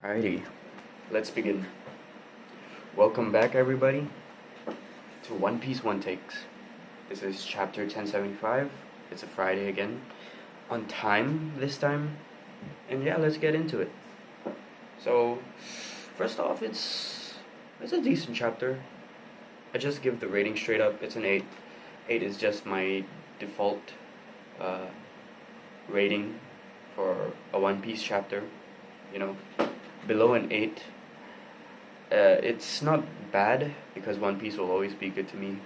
Alrighty, let's begin. Welcome back, everybody, to One Piece One Takes. This is chapter 1075. It's a Friday again, on time this time, and yeah, let's get into it. So, first off, it's a decent chapter. I just give the rating straight up. It's an 8. 8 is just my default uh, rating for a One Piece chapter. You know, below an 8. It's not bad because One Piece will always be good to me,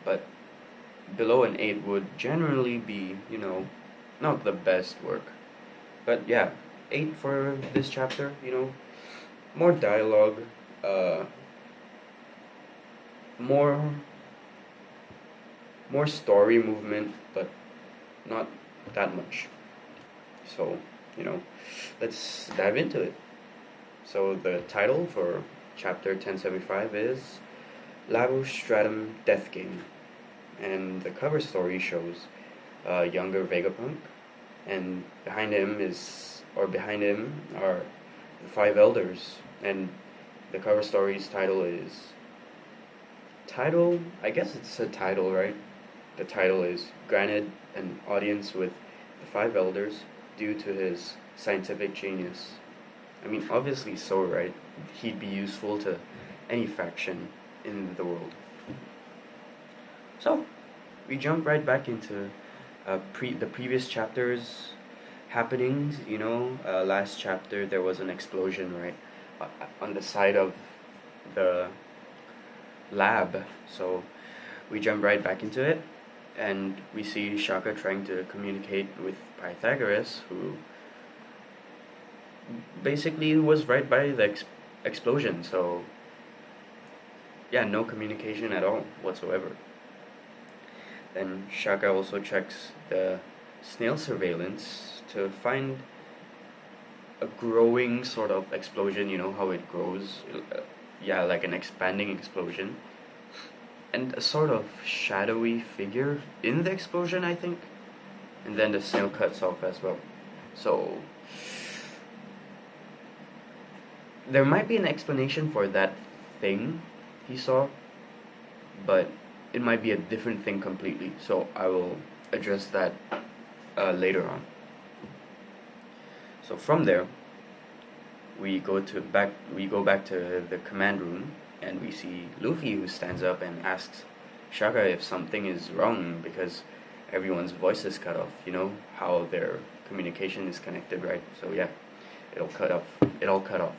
but below an 8 would generally be, not the best work. But yeah, 8 for this chapter, more dialogue, uh, more more story movement, but not that much. So, you know, let's dive into it. So the title for chapter 1075 is Labo Stratum Death Game, and the cover story shows a younger Vegapunk, and behind him are the five elders, and the cover story's title. I guess it's a title, right? The title is granted an audience with the five elders due to his scientific genius. I mean, obviously so, right? He'd be useful to any faction in the world. So, we jump right back into the previous chapter's happenings. Last chapter there was an explosion, right, on the side of the lab. So, we jump right back into it, and we see Shaka trying to communicate with Pythagoras, who basically was right by the explosion. So, yeah, no communication at all whatsoever. Then Shaka also checks the snail surveillance to find a growing sort of explosion. You know how it grows? Yeah, like an expanding explosion. And a sort of shadowy figure in the explosion, I think. And then the snail cuts off as well. So, there might be an explanation for that thing he saw, but it might be a different thing completely. So I will address that later on. So from there, we go back to the command room, and we see Luffy, who stands up and asks Shaka if something is wrong because everyone's voice is cut off. You know how their communication is connected, right? So yeah, it all cut off.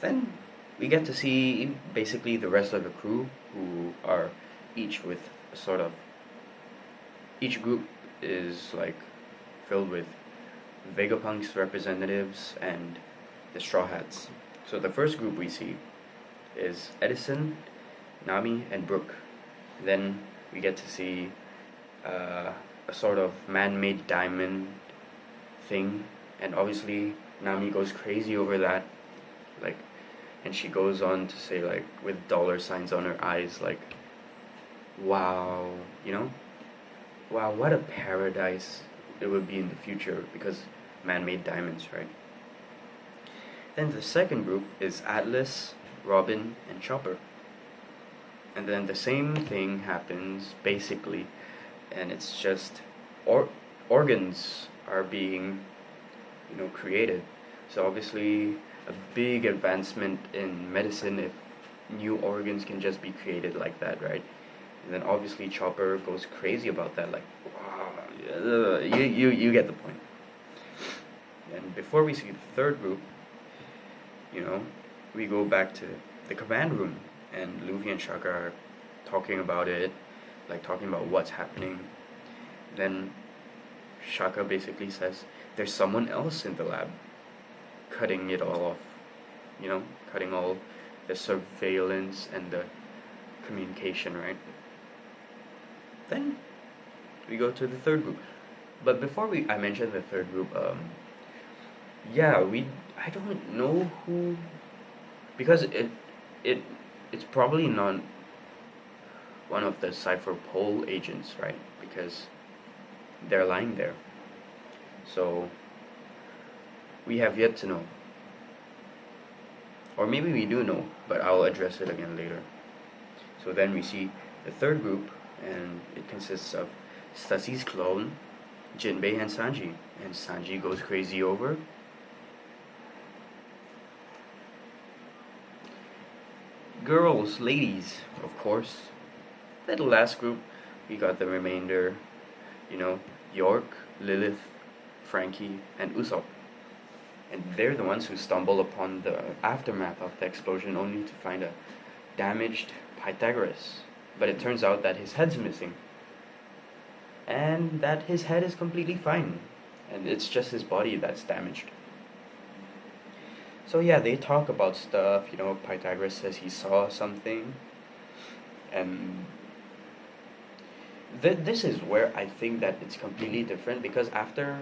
Then we get to see basically the rest of the crew, who are each with a sort of, each group is like filled with Vegapunk's representatives and the Straw Hats. So the first group we see is Edison, Nami, and Brook. Then we get to see a sort of man-made diamond thing, and obviously Nami goes crazy over that, like, and she goes on to say, like, with dollar signs on her eyes, like, wow, wow, what a paradise it would be in the future because man-made diamonds, right? Then the second group is Atlas, Robin, and Chopper. And then the same thing happens basically, and it's just organs are being, created. So obviously a big advancement in medicine if new organs can just be created like that, right? And then obviously Chopper goes crazy about that, like, wow, you get the point. And before we see the third group, we go back to the command room, and Luffy and Shaka are talking about it, like talking about what's happening. Then Shaka basically says there's someone else in the lab cutting it all off, cutting all the surveillance and the communication, right? Then we go to the third group. But before I mention the third group, yeah, I don't know who, because it's probably not one of the Cypher Pole agents, right? Because they're lying there. So we have yet to know. Or maybe we do know, but I'll address it again later. So then we see the third group, and it consists of Stasi's clone, Jinbei, and Sanji. And Sanji goes crazy over girls, ladies, of course. Then the last group, we got the remainder, York, Lilith, Frankie, and Usopp. And they're the ones who stumble upon the aftermath of the explosion only to find a damaged Pythagoras. But it turns out that his head's missing. And that his head is completely fine. And it's just his body that's damaged. So yeah, they talk about stuff, Pythagoras says he saw something. And this is where I think that it's completely different, because after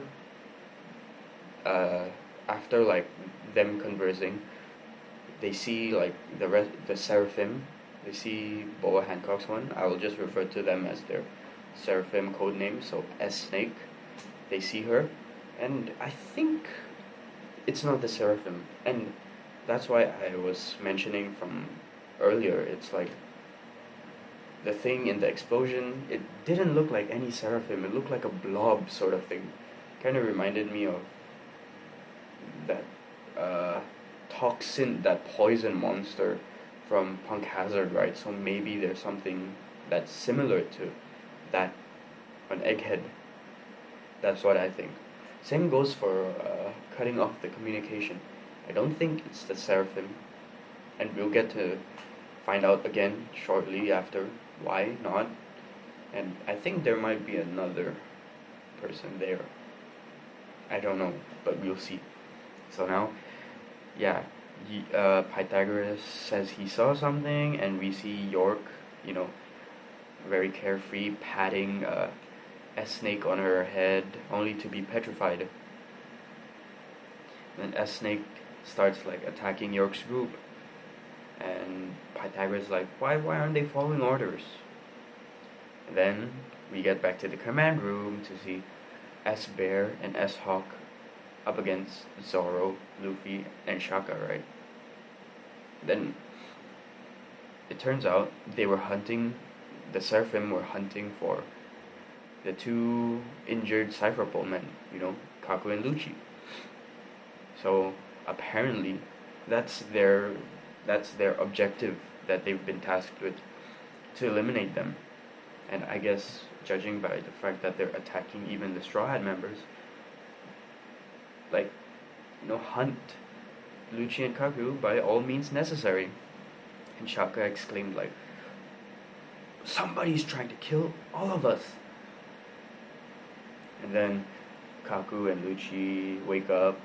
like them conversing, they see like the Seraphim. They see Boa Hancock's one. I will just refer to them as their Seraphim code name. So S Snake. They see her, and I think it's not the Seraphim, and that's why I was mentioning from earlier. It's like the thing in the explosion. It didn't look like any Seraphim. It looked like a blob sort of thing. Kind of reminded me of that toxin, that poison monster from Punk Hazard, right? So maybe there's something that's similar to that on Egghead. That's what I think. Same goes for cutting off the communication. I don't think it's the Seraphim, and we'll get to find out again shortly after why not. And I think there might be another person there. I don't know, but we'll see. So now, yeah, Pythagoras says he saw something, and we see York, very carefree, patting a snake on her head, only to be petrified. Then S Snake starts like attacking York's group, and Pythagoras is like, why aren't they following orders? And then we get back to the command room to see S Bear and S Hawk up against Zoro, Luffy, and Shaka, right? Then it turns out the Seraphim were hunting for the two injured Cypher Pole men, Kaku and Lucci. So apparently that's their objective that they've been tasked with, to eliminate them. And I guess, judging by the fact that they're attacking even the Straw Hat members, like, hunt Lucci and Kaku by all means necessary. And Shaka exclaimed like, somebody's trying to kill all of us. And then Kaku and Lucci wake up,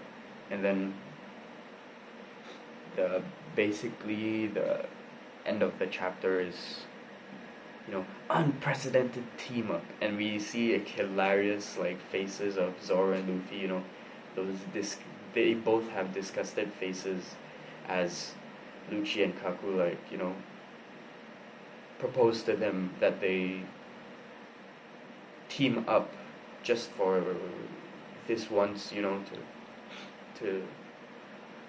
and then basically the end of the chapter is, unprecedented team up, and we see a hilarious like faces of Zoro and Luffy. They both have disgusted faces as Lucci and Kaku propose to them that they team up just for this once, to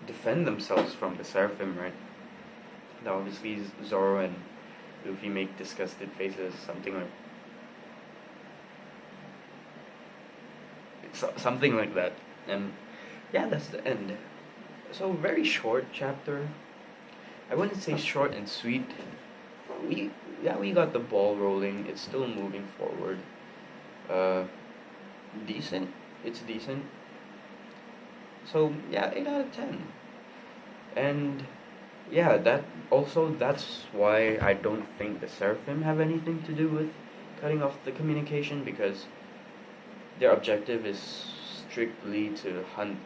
defend themselves from the Seraphim, right? Now obviously Zoro and Luffy make disgusted faces, something like that, and yeah, that's the end. So very short chapter. I wouldn't say short and sweet. We got the ball rolling. It's still moving forward. Decent. It's decent. So yeah, 8 out of 10. And yeah, that's why I don't think the Seraphim have anything to do with cutting off the communication, because their objective is strictly to hunt,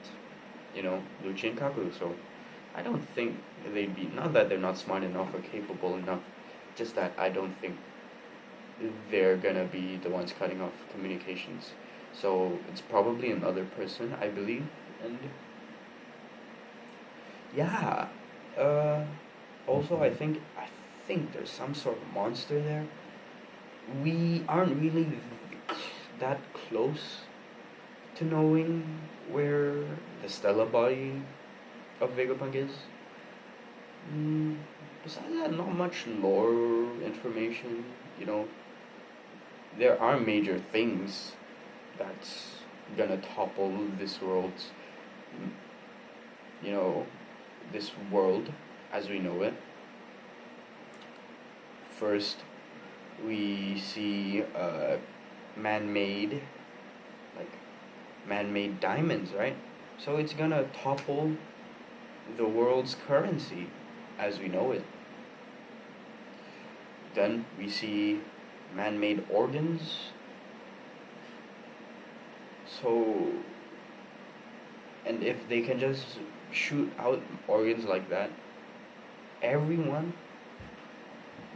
Lucci and Kaku. So I don't think they'd be, not that they're not smart enough or capable enough, just that I don't think they're gonna be the ones cutting off communications. So it's probably another person, I believe. And yeah, also I think there's some sort of monster there. We aren't really that close to knowing where the stellar body of Vegapunk is. Mm, Besides that, not much lore information. You know, there are major things that's gonna topple this world's, mm, you know, this world as we know it. First, we see man-made, like man-made diamonds, right? So it's gonna topple the world's currency as we know it. Then we see man-made organs. So, and if they can just shoot out organs like that, everyone,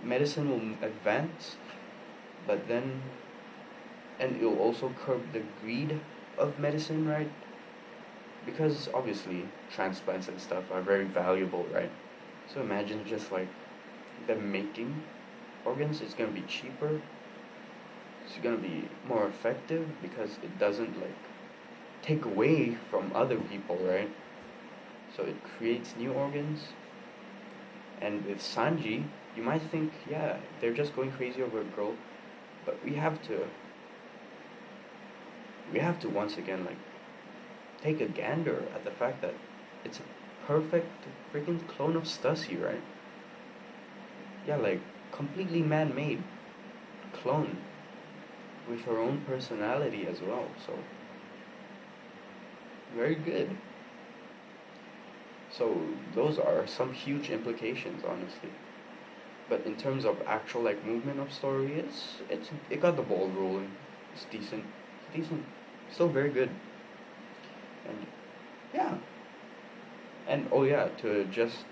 medicine will advance, but then, and it'll also curb the greed of medicine, right? Because obviously transplants and stuff are very valuable, right? So imagine just like them making organs, it's gonna be cheaper, it's gonna be more effective because it doesn't like take away from other people, right? So it creates new organs. And with Sanji, you might think, yeah, they're just going crazy over a girl, but we have to once again like take a gander at the fact that it's a perfect freaking clone of Stussy, right? Yeah, like completely man-made clone with her own personality as well. So very good. So those are some huge implications, honestly. But in terms of actual like movement of story, it got the ball rolling. It's decent, decent, still very good. And yeah, and oh yeah, to just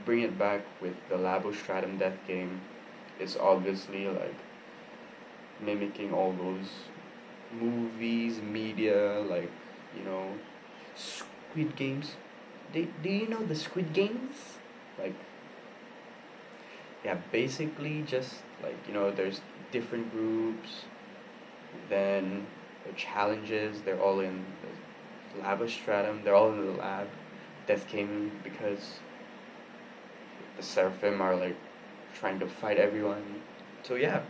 bring it back with the Labostratum Death game, it's obviously like mimicking all those movies, media, like you know, Squid Games. Do you know the Squid Games? Like, yeah, basically just like there's different groups, then the challenges. They're all in the Labostratum. They're all in the lab. Death came because the Seraphim are like trying to fight everyone. So yeah,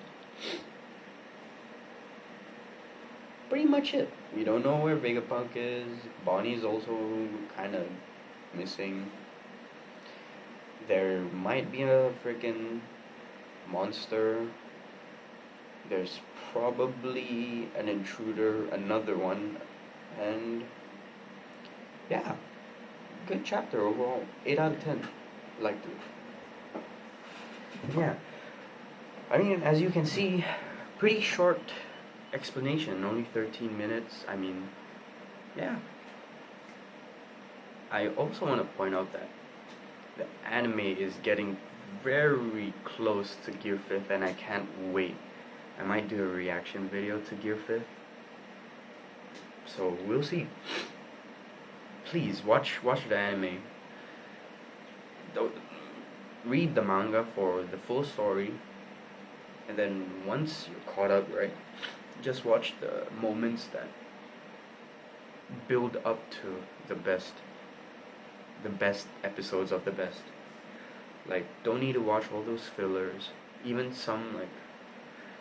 pretty much it. We don't know where Vegapunk is. Bonnie's also kind of missing. There might be a freaking monster. There's probably an intruder, another one, and yeah, good chapter overall. 8 out of 10. Liked it. Yeah, I mean, as you can see, pretty short explanation, only 13 minutes. I mean, yeah. I also want to point out that the anime is getting very close to Gear 5th, and I can't wait. I might do a reaction video to Gear 5th. So we'll see. Please watch the anime. Read the manga for the full story, and then once you're caught up, right, just watch the moments that build up to the best episodes of the best. Like, don't need to watch all those fillers. Even some like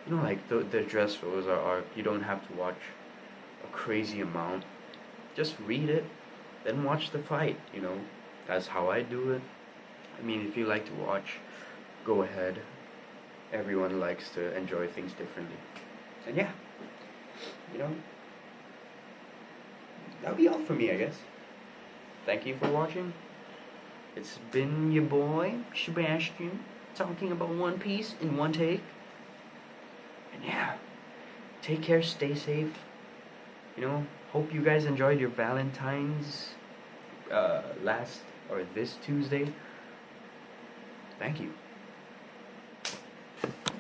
like the Dressrosa arc, you don't have to watch a crazy amount. Just read it, then watch the fight, That's how I do it. I mean, if you like to watch, go ahead. Everyone likes to enjoy things differently. And yeah, that'll be all for me, I guess. Thank you for watching. It's been your boy, Sebastian, talking about One Piece in one take. And yeah, take care, stay safe. Hope you guys enjoyed your Valentine's this Tuesday. Thank you.